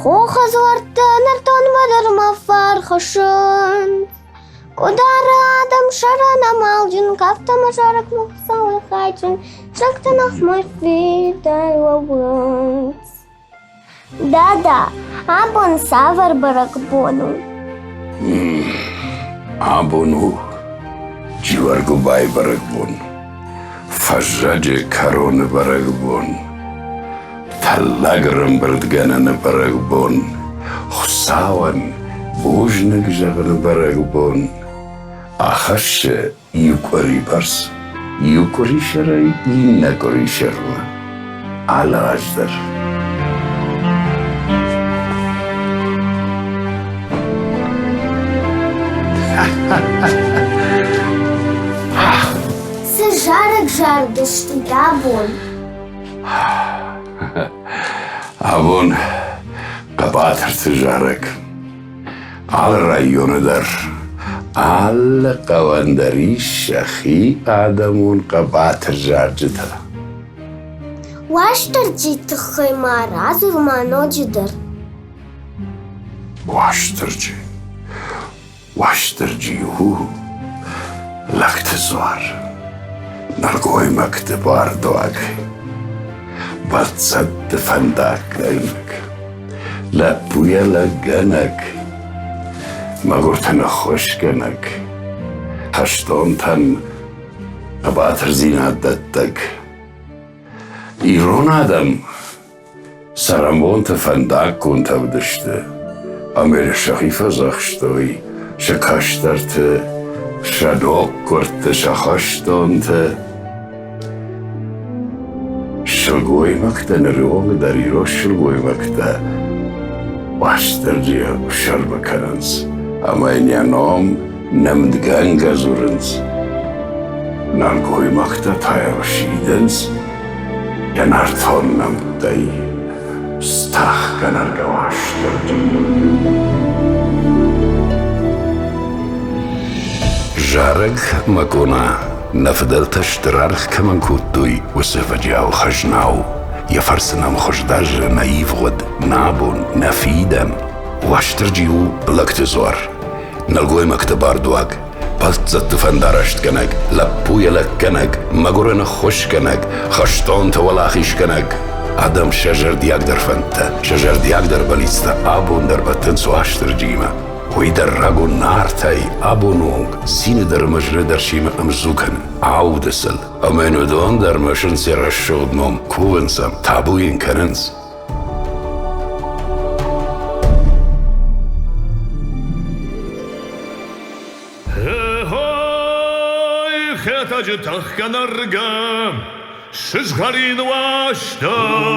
Hoge zwarte nerton badar mafar geschund. Kodara adam sharana maljun kafta masharak muhsawe khayjun. Shakta nach moy fidal wawuns. Dada, abon savar barakbonu. Abonu, jivargubay barakbon. Fajraje karone barakbon. Talagram bardganane barakbon. Khusawan bujnek jagane barakbon. Akhashe yukori bars. Yukori sharay inakori sharma. Ala ajdar. Sejarek jardışı dabon. Abun qabatır sejarek. Al rayonu dar. Al qavandari şahi adamun qabatır jarcıda. Ваштар житхай маraz урманочдыр. Ваштырcı hu. Laktı zor. Nargoy makte bardoak. Batsat fandak aynak. La puya la ganak. Magurtana hoş ganak. Taştontan qabatır zinaddattak. İron adam. Sarambonta fandak kuntavdıştı. Amere şahifa zaxştoy. Şakaştartı. Şadok kurtı şahaştontu. Şılgoymakta nırıoğlu dariro şılgoymakta. Baştırcıya uşar bakarınız. Ama enyanom nemdgan gazurınız. Nargoymakta tayavşidınız. Yanar tonnam dayı. Stah kanar gavaştırcı. Жарек макона нафдал таштрарх каман кутуй усафаджау хажнау яфарсанам хождаж наивгод набун нафидан ваштырджиу лактызор налгой мактабардуак палцат фандарашт канак лаппуя лакканак магурана хош канак хаштон тавалахиш канак адам шажардиак дарфанта шажардиак дарбалиста абун дарбаттан суаштырджима ويدر راغو نارتاي ابونونغ سين در مجرى در شيم امزوكن عودسل امينو دون در مشن سير الشغد موم كوونسم تابوين كننس هاي خيتاج تخكن الرقام شجغرين واشترجي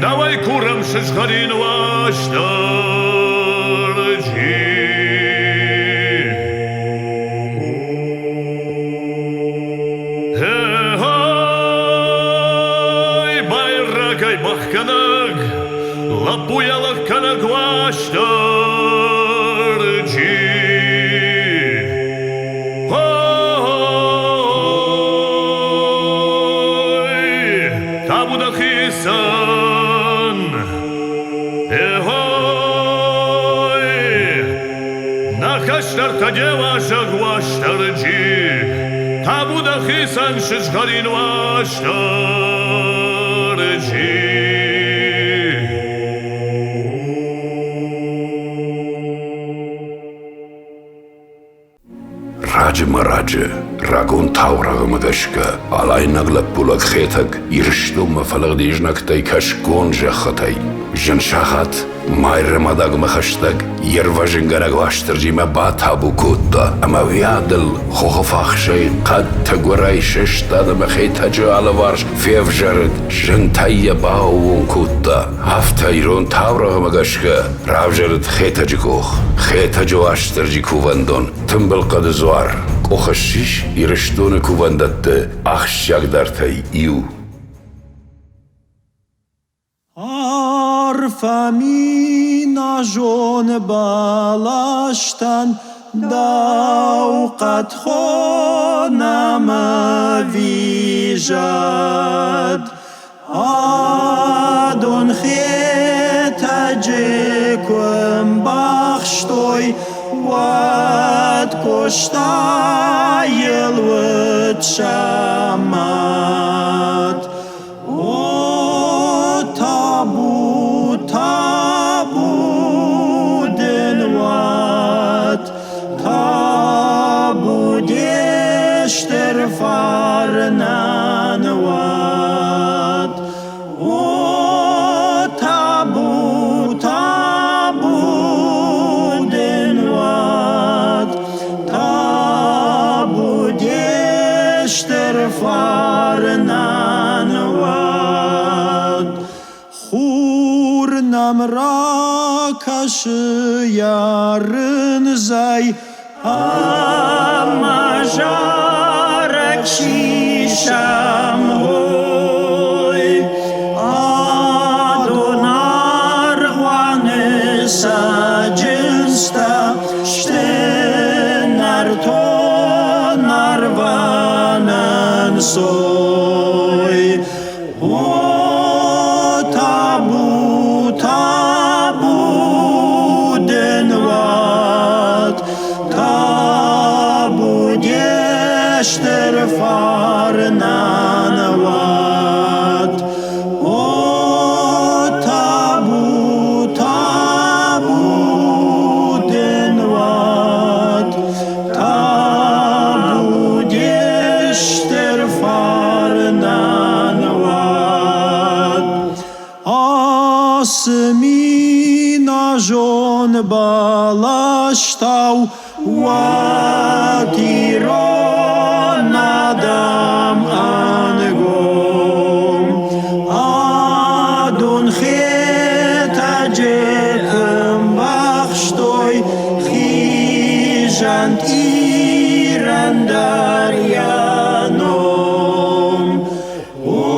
Давай курам шишгарин ваштарджи. Эй, байрагай бахканаг, лапуялах канаг ваштарджи. Табудахисан. Нахаштар тадева жагваштарджи. Табудахисан шишгарин ваштарджи. Раджа мараджа, рагун таурага магашка, алайнагла пулак хетак, ирштума фалагдижнак тай кашкон жахатай. Жаншахат, майра мадаг махаштаг, ерважингараг ваштарджима батабу кутта, ама виадл, хохофахшай, қад тагурай шештада махетаджа алаварш, февжард, жантайя баувун кутта, хафтайрон таурага магашка, равжард хетаджикох, хетаджо ваштарджи кувандон, тымбыл қадызуар, қохашиш ирштуны кувандатты, ахшагдартай ию. فامینا جون بالاشتن دوقت خونم ویژد آدون خیت جکم بخشتوی واد کشتایل ود شمد او تابو دنوات تابو دیشتر فارنانوات او تابو دنوات تابو دیشتر فارنانوات خور نمرا کش یارن زی اما جارک شیشم هوی آدونار وانسا جنستا شتنر تو نروانن سوی اشتر فارنانوات او تابو دنوات تابو اشتر فارنانوات آسمینا جون بالاشتاو واتی رو ندم انگم آدون خیت جکم بخشتوی خیجند ایران دریانم او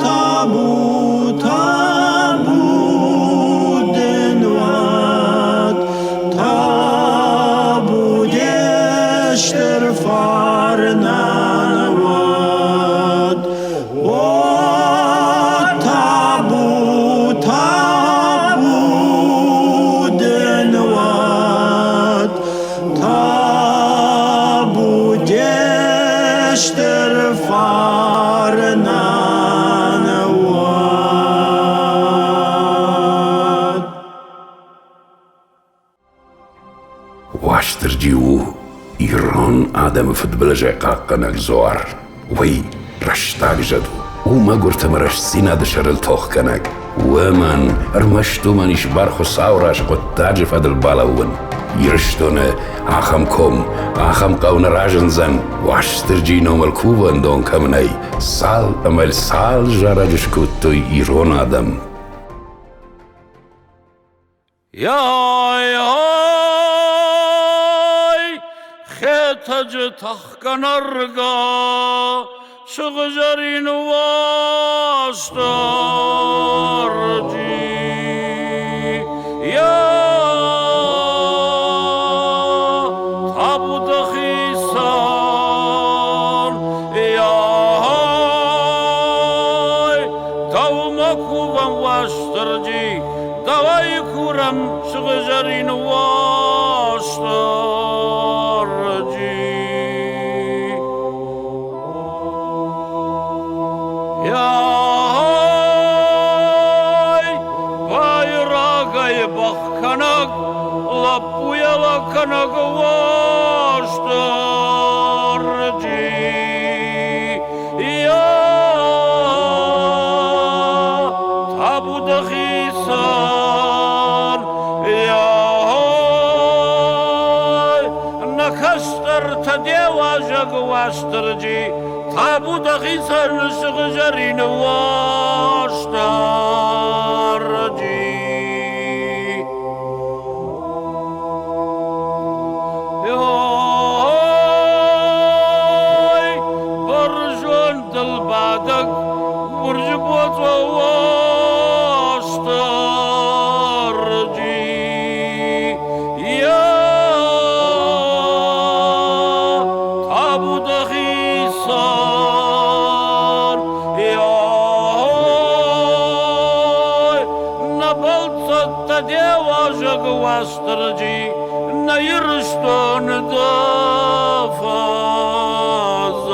تابو دنوات تابو دیشتر فارنانوات او تابو دنوات تابو دیشتر فارنانوات واشتر جيو إيران آدم فدبل جاقاقناك زوار وي رشتاق جدو وما قرتم رش سيناد شرل توخ كناك ومن ارمشتو منيش بارخو ساوراش قطاج فدل بالاون يرشتونه آخم قون راجن زن واشتر جي نومل كوبان دون كمناي سال امال سال جارجش كوتو إيران آدم يا خيتج تخكنرغا شغجرين واسترجي يا تابوت خيسان يا دومكوبا واسترجي دواي كورم شغجرين واسترجي Kanag la puya la kanag wastarji ya tabu da khisan ya nakastar tadewa jag wastarji tabu da khisan shgjarin wastarji برج بوت وواش Dewa jagwastarji Nairston da fazash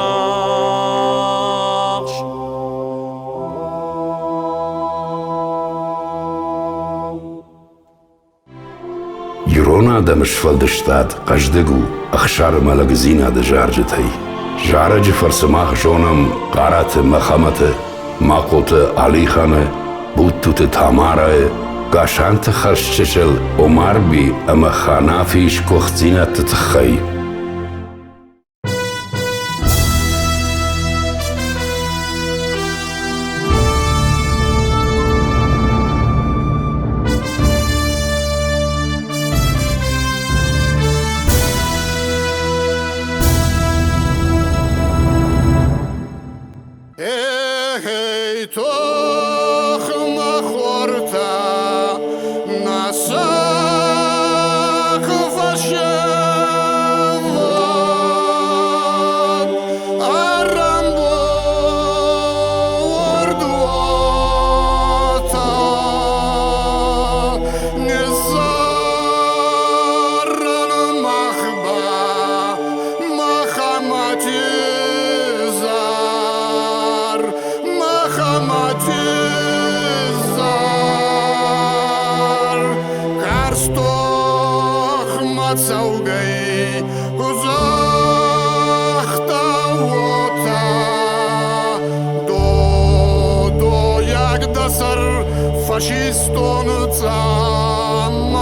Irona da mishfal de shtad qashdegu akhshar malagzina de jarjtay Jaraj farsamah jonam qarat makhamate maqote Ali khane butut tamara Gashant kharshchel Omar bi ama khanafish kokhzinat tkhay Hey, toch machorta nasach vashevan arambo ordwata nizaran machba machamati Karstoch matzaugai uzachta wota do jak dasar fasciston zamar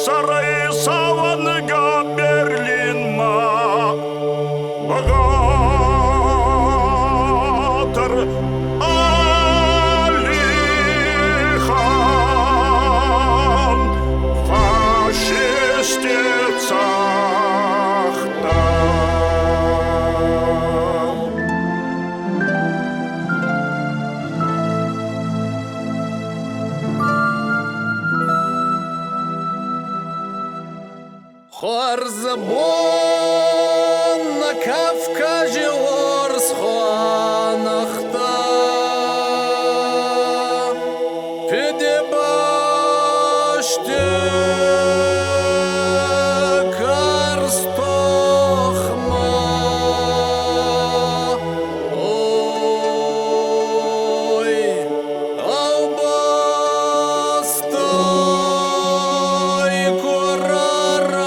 Сарай саванга Берлин ма Багатар Алихан Фашистица Хорзабон на Кавказе орсханахта Педебаште Карстохма Ой, Албастой Курара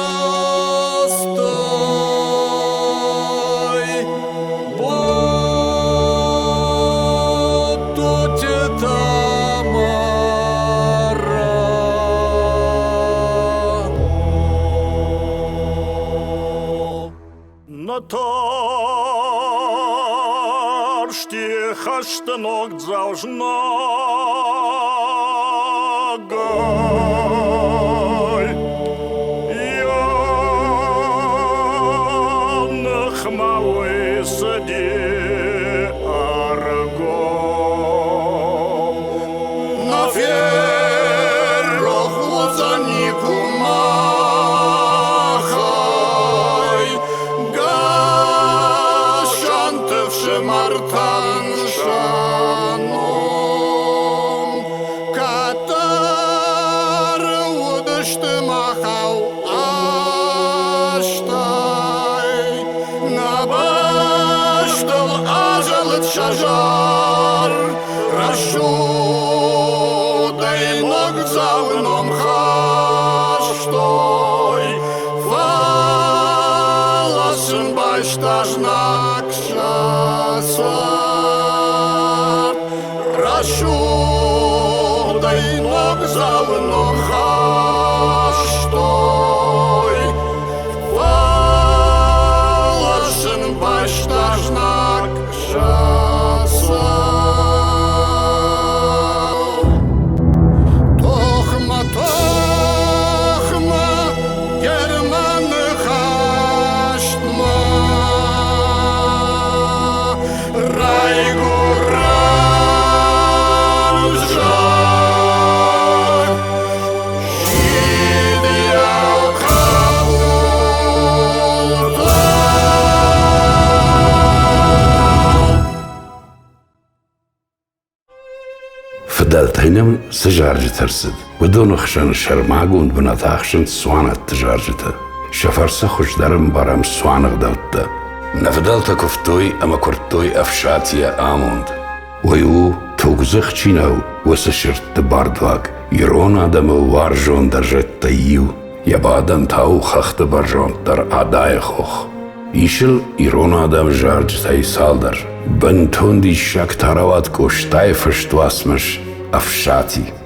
Торшти хаштанок должна гай Я нахмавы сади арго На феррох лозанику махай Гашантевше мартан шаном Катар удышты махал аштай Набаштал ажалыт шажар Рашу дай мог завном хаштой Фаласын баштажнак шасар Рашу дай мог завном хаштой فدالتينم سجارج ترسد ودون خشن شرماغون بناتاخشن سوانت تجارجته شفرسه خوش درم برم سوانغ دوته نفدالت كفتوي أما كرتوي أفشاتي آموند ويو توغزخ چينو وسشرت باردواك يرون آدم وارجون درجت تيو يبادن تاو خخت برجون در آداي خوخ يشل يرون آدم جارج تاي سالدر بنتون دي شك تاروات كوشتاي فشتواسمش أفشاتي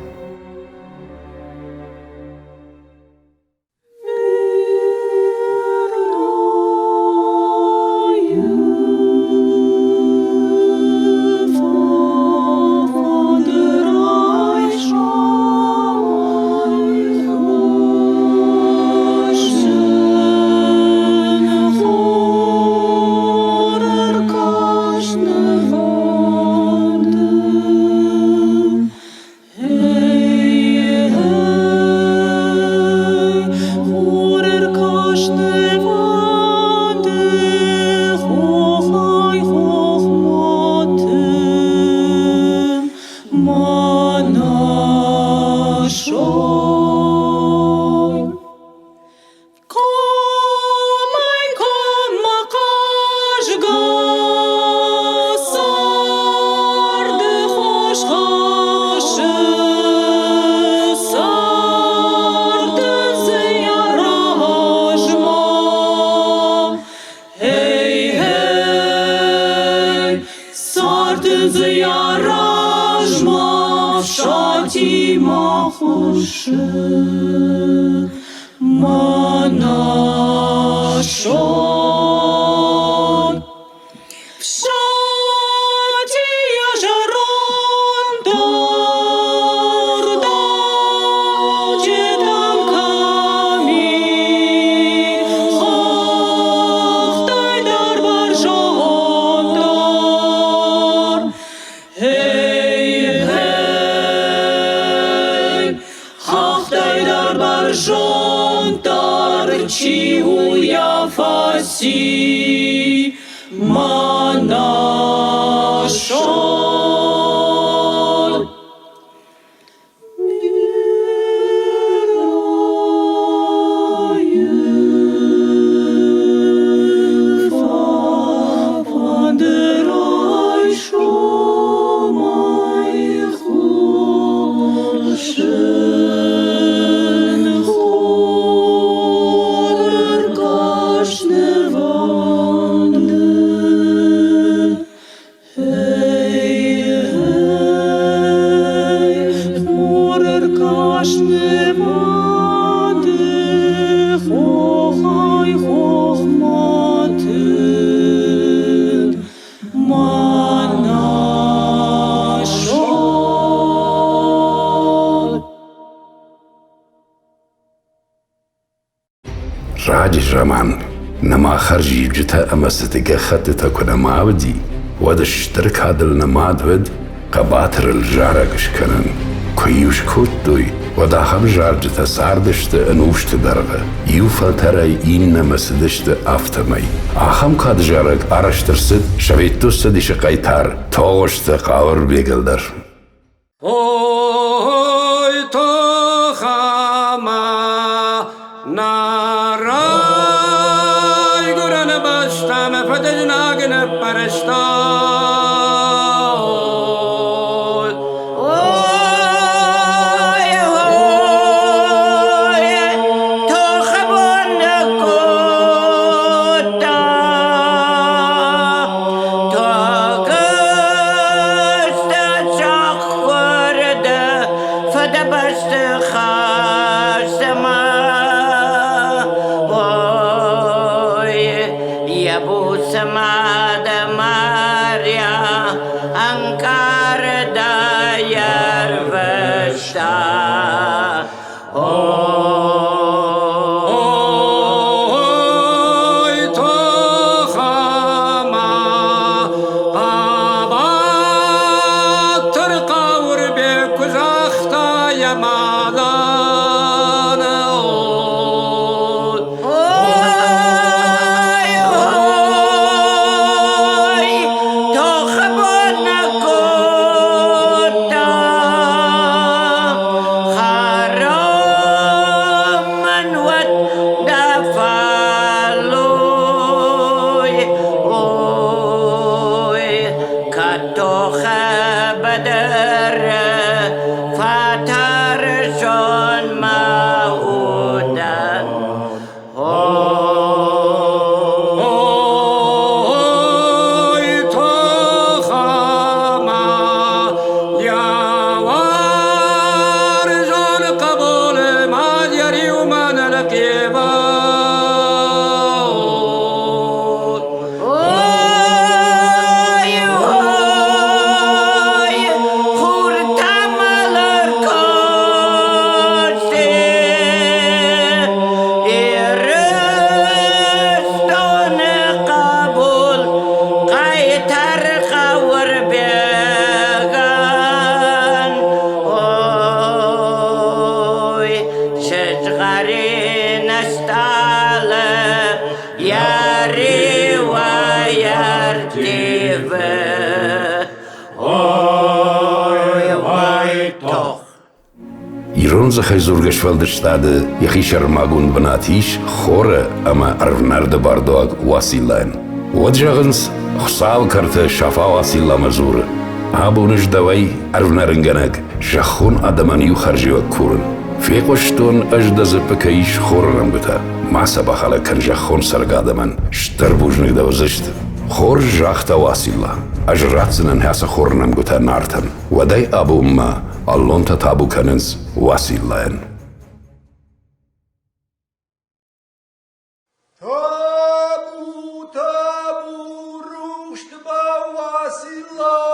راجي رمان نما خرجي بجتا أما ستيقى خطتا كنا معودي ودا اشترك هذا النماد ود قباتر الجارقش كنن كيوش كوتوي ودا هم جارجتا ساردشت انوشت درغة يوفل ترى إن مسدشت أفتمي آخم كاد جارق أرشترسد شويتو سدش قيتار توغشت قاور بيقلدر Ой, тохама нарай гуран баштам фаднагн парашта Yama Doch. Ирон захай зургашвалды штады, яхи шармагун бнатиш, хора, ама арвнарды бардуаг василайн. Вот жағынс, хусал карты шафа василла мазуры. Абуныш давай арвнарынганаг, жахун адаман ю харжива курын. Фекоштон аждазы пакаиш хоррам гыта. Маса бахала кан жахон саргадаман, штарбужных давзышты. Хор жахта василла, ажрацынан хаса хорнам гыта нартан. Вадай абумма, аллонта табу канынс василлайн. Табу, руштба Василая.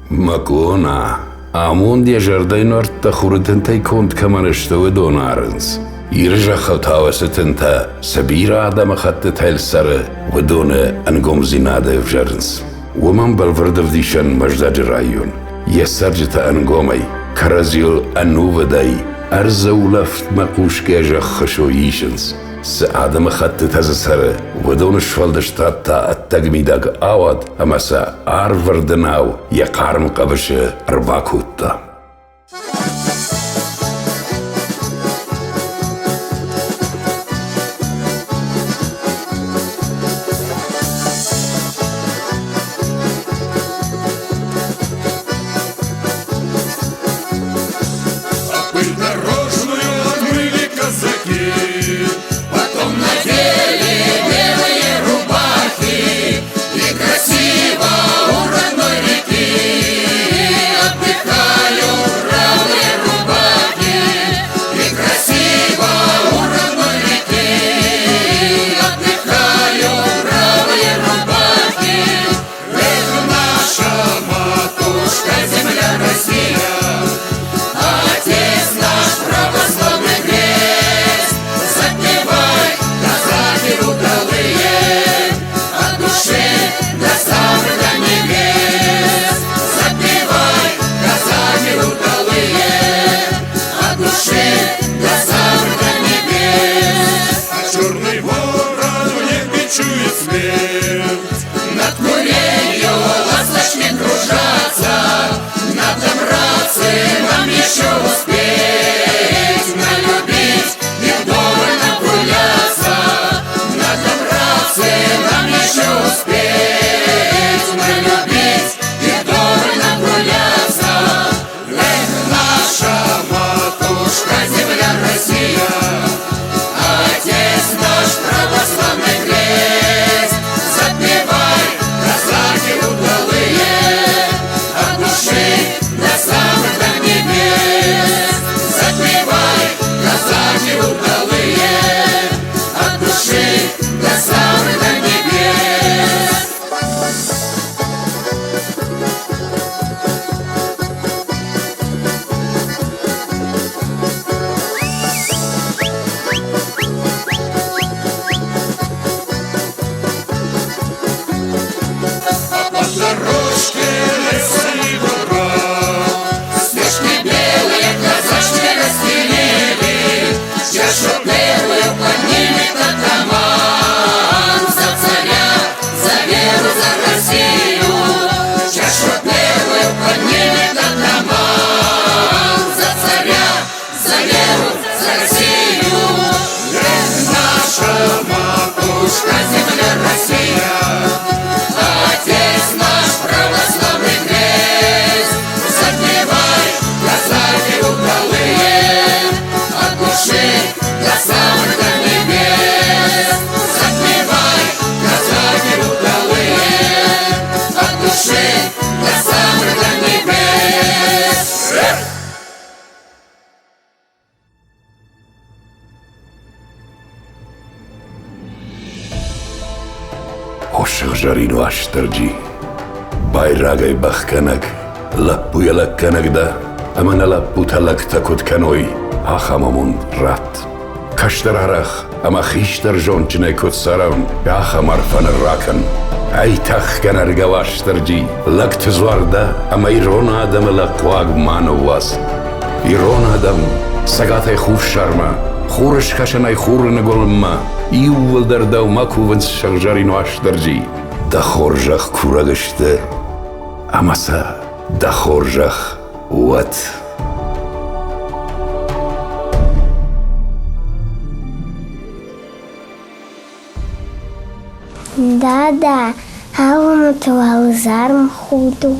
Макона, амундия жардайнорта хурдентай конт каманыштовы донарынс. Иржа халтавасытынта сабира адама хатты тайлсары выдоны ангомзинады вжарынс. Уман балвардавдишан маждаджи район. Ясарджита ангомай, каразил анувадай, арзаулафт макушке жаххашо ишынс. С адама хатты тазысары выдоны швалдаштатта аттагмидаг авад, амаса арвардынау якарм кабышы арбакутта. Красиво у родной реки отдыхаю. Hoşıq jarino aştırcı. Bayragay bakkanak, lappu yalakkanak da, amana lappu talak takut kanoy, ahamamun rat. Kaştar araq, ama xiştar jonçine kutsaravn, ahamar fanırrakan. Ay taxkanar gavaştırcı, lak tızvarda, ama iron adamı laqwag manovas. İron adam, sagatay xuf şarma, xurış kaşanay xurını golma, İyuvıldardav makuvın şarjarino aştırcı. Da xorjaq kuragıştı, amasa da xorjaq vat. Да, а он отвал зарм худу.